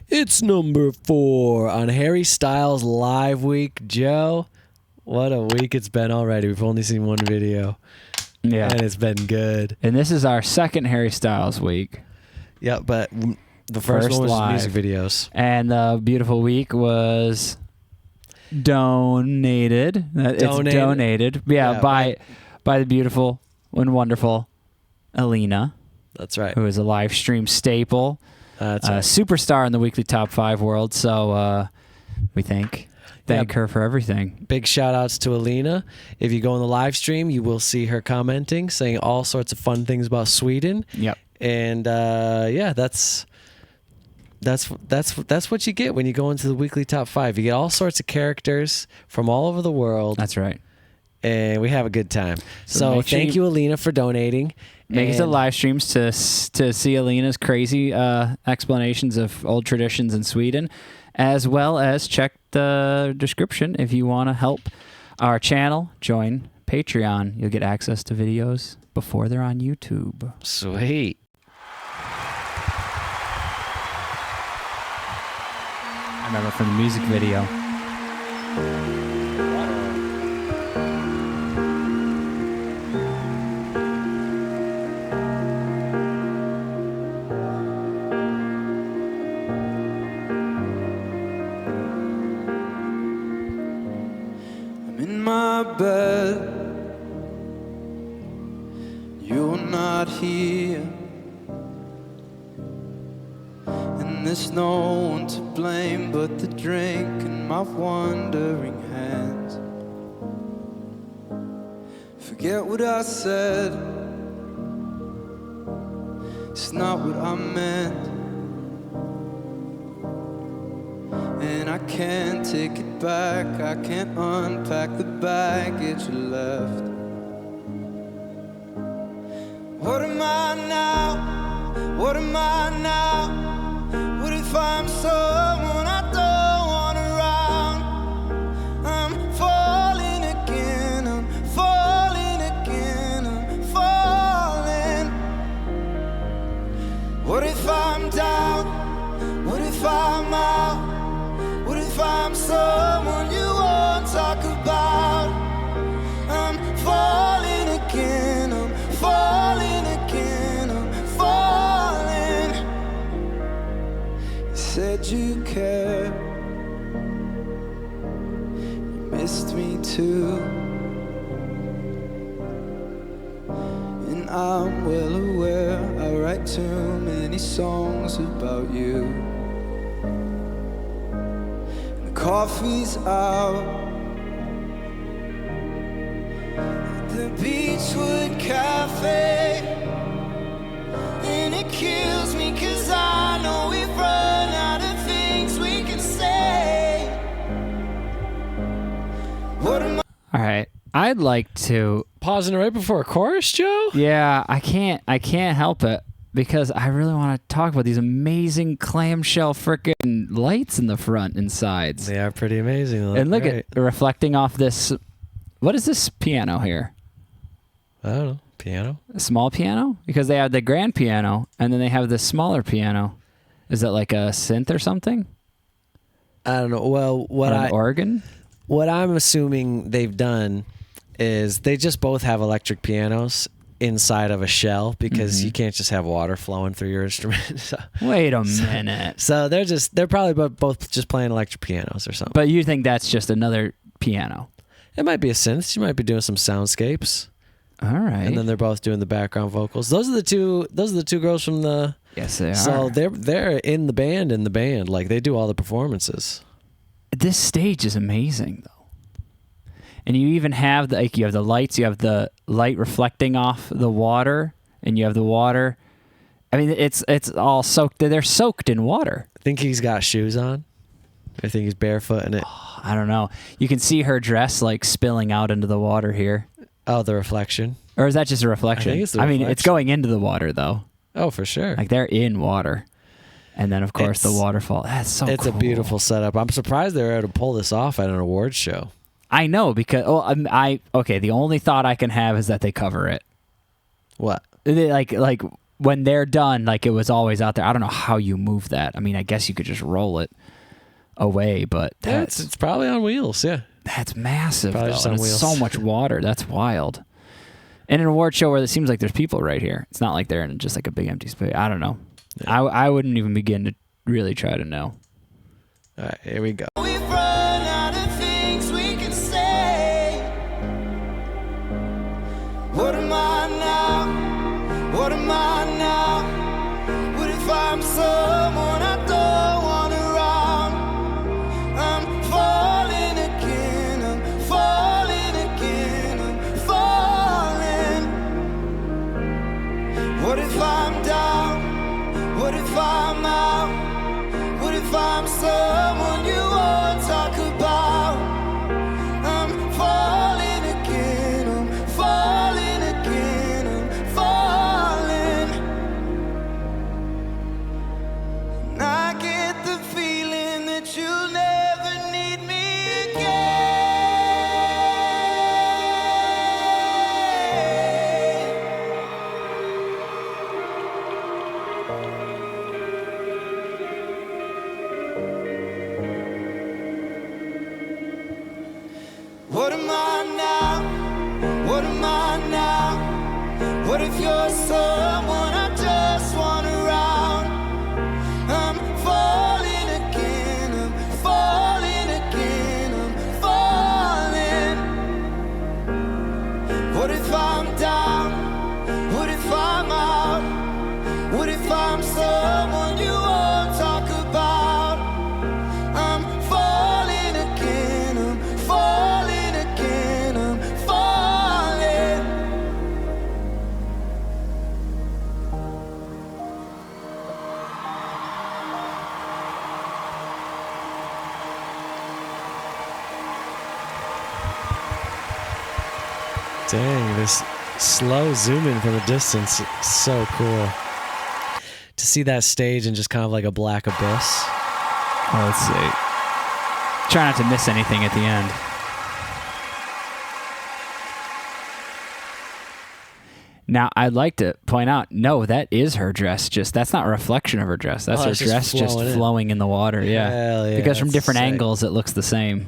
It's number 4 on Harry Styles Live Week. Joe, what a week it's been already. We've only seen one video. Yeah. And it's been good. And this is our second Harry Styles week. Yeah, but the first one was live. music videos. And the beautiful week was donated. It's donated. Yeah, by the beautiful and wonderful Elina. That's right. Who is a live stream staple. That's right. Superstar in the weekly top 5 world. So we thank her for everything. Big shout outs to Elina. If you go on the live stream, you will see her commenting, saying all sorts of fun things about Sweden. Yep. And that's what you get when you go into the weekly top 5. You get all sorts of characters from all over the world. That's right. And we have a good time. So sure thank you, Elina, for donating. Make it to live streams to see Elina's crazy explanations of old traditions in Sweden, as well as check the description if you want to help our channel. Join Patreon. You'll get access to videos before they're on YouTube. Sweet. I remember from the music video. Bed, you're not here, and there's no one to blame but the drink and my wandering hands. Forget what I said, it's not what I meant, and I can't take it back, I can't unpack the baggage you left. What am I now? What am I now? What if I'm someone I don't want around? I'm falling again, I'm falling again, I'm falling. What if I'm down? What if I'm out? What if I'm someone you won't talk about? I'm falling again, I'm falling again, I'm falling. You said you cared, you missed me too, and I'm well aware I write too many songs about you. Coffee's out at the Beachwood Cafe, and it kills me 'cause I know we've run out of things we can say. What am I? All right. I'd like to pausing right before a chorus, Joe? Yeah, I can't help it. Because I really want to talk about these amazing clamshell frickin' lights in the front and sides. They are pretty amazing. And look at reflecting off this. What is this piano here? I don't know. Piano? A small piano? Because they have the grand piano and then they have the smaller piano. Is that like a synth or something? I don't know. Well, organ? What I'm assuming they've done is they just both have electric pianos inside of a shell because you can't just have water flowing through your instrument. Wait a minute. So they're probably both just playing electric pianos or something. But you think that's just another piano? It might be a synth. You might be doing some soundscapes. All right. And then they're both doing the background vocals. Those are the two girls from the. Yes, they are. So they're in the band. Like they do all the performances. This stage is amazing though. And you even have you have the lights, you have the light reflecting off the water, and you have the water. I mean, it's all soaked. They're soaked in water. I think he's got shoes on. I think he's barefoot in it. Oh, I don't know. You can see her dress like spilling out into the water here. Oh, the reflection. Or is that just a reflection? I think it's the reflection. I mean, it's going into the water though. Oh, for sure. Like they're in water. And then of course the waterfall. That's so cool. It's a beautiful setup. I'm surprised they were able to pull this off at an awards show. I know because okay. The only thought I can have is that they cover it. What? They like when they're done, like it was always out there. I don't know how you move that. I mean, I guess you could just roll it away, but it's probably on wheels. Yeah, that's massive. Probably Though. just on And it's wheels. so much water. That's wild. In an award show where it seems like there's people right here, it's not like they're in just like a big empty space. I don't know. Yeah. I wouldn't even begin to really try to know. All right, here we go. We've run out of things we can say. What am I now? What am I now? What if I'm someone I don't want around? I'm falling again, I'm falling again, I'm falling. What if I'm down? What if I'm out? What if I'm someone you won't talk about? I'm falling again, I'm falling again, I'm falling. And I get the feeling that you'll never need me again. What am I now? What am I now? What if you're someone I just want around? I'm falling again, I'm falling again, I'm falling. What if I'm down? What if I'm out? What if I'm someone you won't talk about? I'm falling again, I'm falling again, I'm falling. Dang, this slow zoom in from a distance is so cool. To see that stage and just kind of like a black abyss. Well, let's see. Try not to miss anything at the end. Now, I'd like to point out, no, that is her dress. Just that's not a reflection of her dress. That's Oh, her it's just dress just flowing in. flowing in the water. Yeah, Hell yeah, because from that's different sick. angles, it looks the same.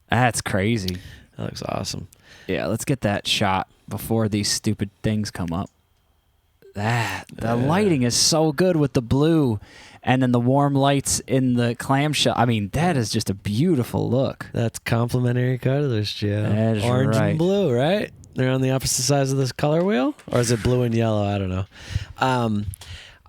That's crazy. That looks awesome. Yeah, let's get that shot before these stupid things come up. The lighting is so good with the blue and then the warm lights in the clamshell. I mean, that is just a beautiful look. That's complementary colors, Joe. That is Orange right. and blue, right? They're on the opposite sides of this color wheel? Or is it blue and yellow? I don't know.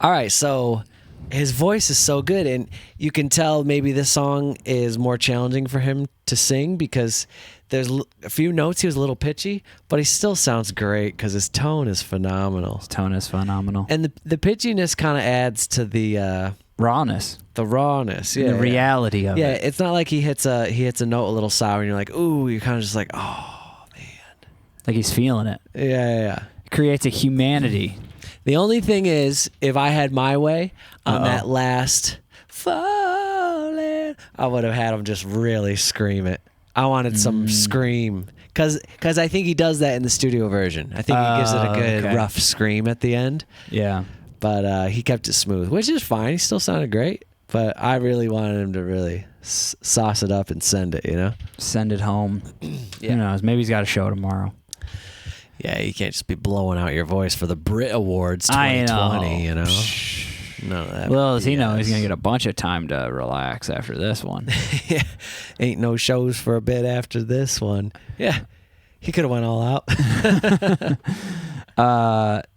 All right, so his voice is so good, and you can tell maybe this song is more challenging for him to sing because there's a few notes he was a little pitchy, but he still sounds great because his tone is phenomenal. His tone is phenomenal. And the pitchiness kind of adds to the Rawness. rawness. Yeah, The reality of yeah, it. it's not like he hits a note a little sour and you're like, ooh, you're kind of just like, oh. Like he's feeling it. Yeah. It creates a humanity. The only thing is, if I had my way on Uh-oh. that last falling, I would have had him just really scream it. I wanted some scream. Because I think he does that in the studio version. I think he gives it a good okay. rough scream at the end. Yeah. But he kept it smooth, which is fine. He still sounded great. But I really wanted him to really sauce it up and send it, you know? Send it home. Yeah. Who knows? Maybe he's got a show tomorrow. Yeah, you can't just be blowing out your voice for the BRIT Awards I 2020, know. you know? None of that. Little does he know he's BS. going to get a bunch of time to relax after this one. Yeah. Ain't no shows for a bit after this one. Yeah. He could have went all out.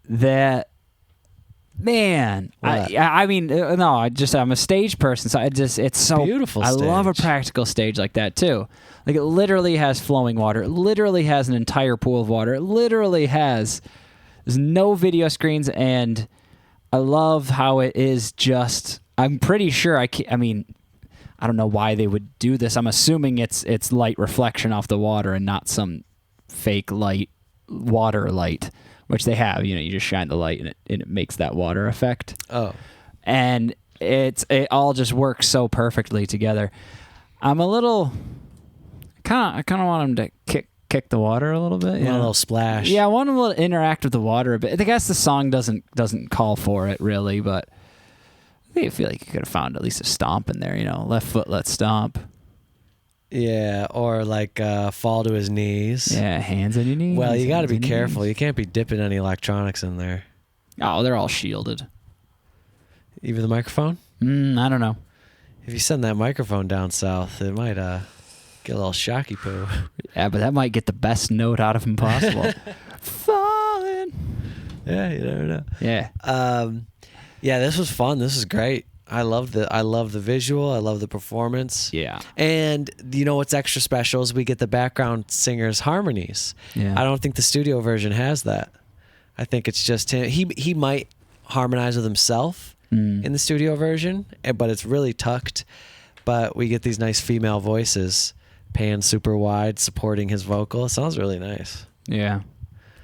That man, What? I mean, no, I'm a stage person, so it's so Beautiful I love a stage. practical stage like that too. Like it literally has flowing water. It literally has an entire pool of water. It literally there's no video screens, and I love how it is just. I'm pretty sure I mean, I don't know why they would do this. I'm assuming it's light reflection off the water and not some fake water light, which they have. You know, you just shine the light and it makes that water effect. Oh. And it all just works so perfectly together. I'm a little I kind of want him to kick kick the water a little bit. A little splash. Yeah, I want him to interact with the water a bit. I guess the song doesn't call for it really, but I feel like you could have found at least a stomp in there. Left foot, let's stomp. Yeah, or like fall to his knees. Yeah, hands on your knees. Well, you got to hands be on your careful. knees. You can't be dipping any electronics in there. Oh, they're all shielded. Even the microphone? I don't know. If you send that microphone down south, it might get a little shocky poo. Yeah, but that might get the best note out of him possible. Falling. Yeah, you never know. Yeah. Yeah, this was fun. This is great. I love the visual. I love the performance. Yeah. And what's extra special is we get the background singer's harmonies. Yeah. I don't think the studio version has that. I think it's just him. He might harmonize with himself in the studio version, but it's really tucked. But we get these nice female voices, pan super wide, supporting his vocal. It sounds really nice. Yeah.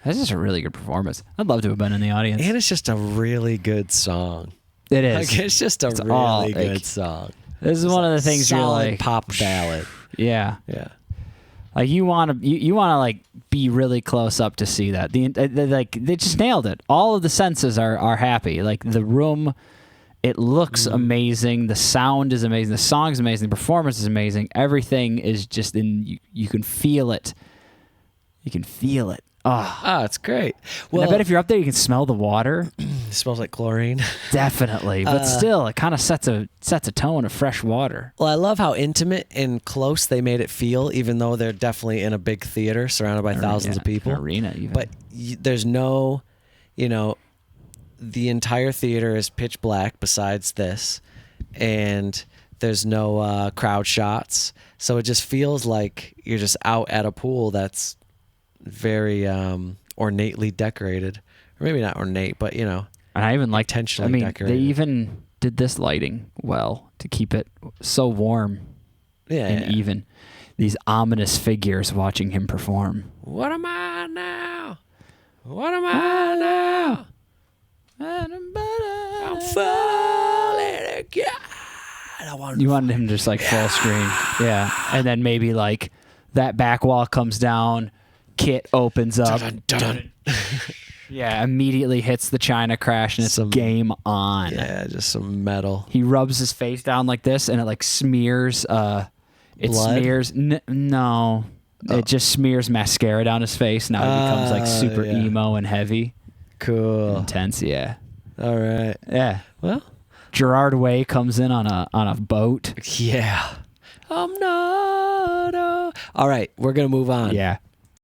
That's just a really good performance. I'd love to have been in the audience. And it's just a really good song. It is. Like, it's just a really good song. This is one of the things you're Solid like pop ballad. Yeah. Yeah. Like you want to like be really close up to see that. They just nailed it. All of the senses are happy. Like the room, it looks amazing. The sound is amazing. The song's amazing. The performance is amazing. Everything is just you can feel it. You can feel it. Oh, it's great. Well, Well, I bet if you're up there, you can smell the water. it smells like chlorine. Definitely, but still, it kind of sets a tone of fresh water. Well, I love how intimate and close they made it feel, even though they're definitely in a big theater surrounded by thousands of people. An arena, even. But there's no, the entire theater is pitch black besides this, and there's no crowd shots. So it just feels like you're just out at a pool that's very ornately decorated. Or maybe not ornate, but and I even like. intentionally decorated. They even did this lighting well to keep it so warm and even. These ominous figures watching him perform. What am I now? What am I now? I'm falling again. You wanted him just like full screen. Yeah. And then maybe like that back wall comes down, kit opens up. Dun, dun, dun. Yeah, immediately hits the China crash and it's game on. Yeah, just some metal. He rubs his face down like this and it like smears Blood? smears no. It just smears mascara down his face. Now he becomes like super emo and heavy. Cool. Intense, yeah. All right. Yeah. Well, Gerard Way comes in on a boat. yeah. I'm not. All right, we're gonna move on. Yeah.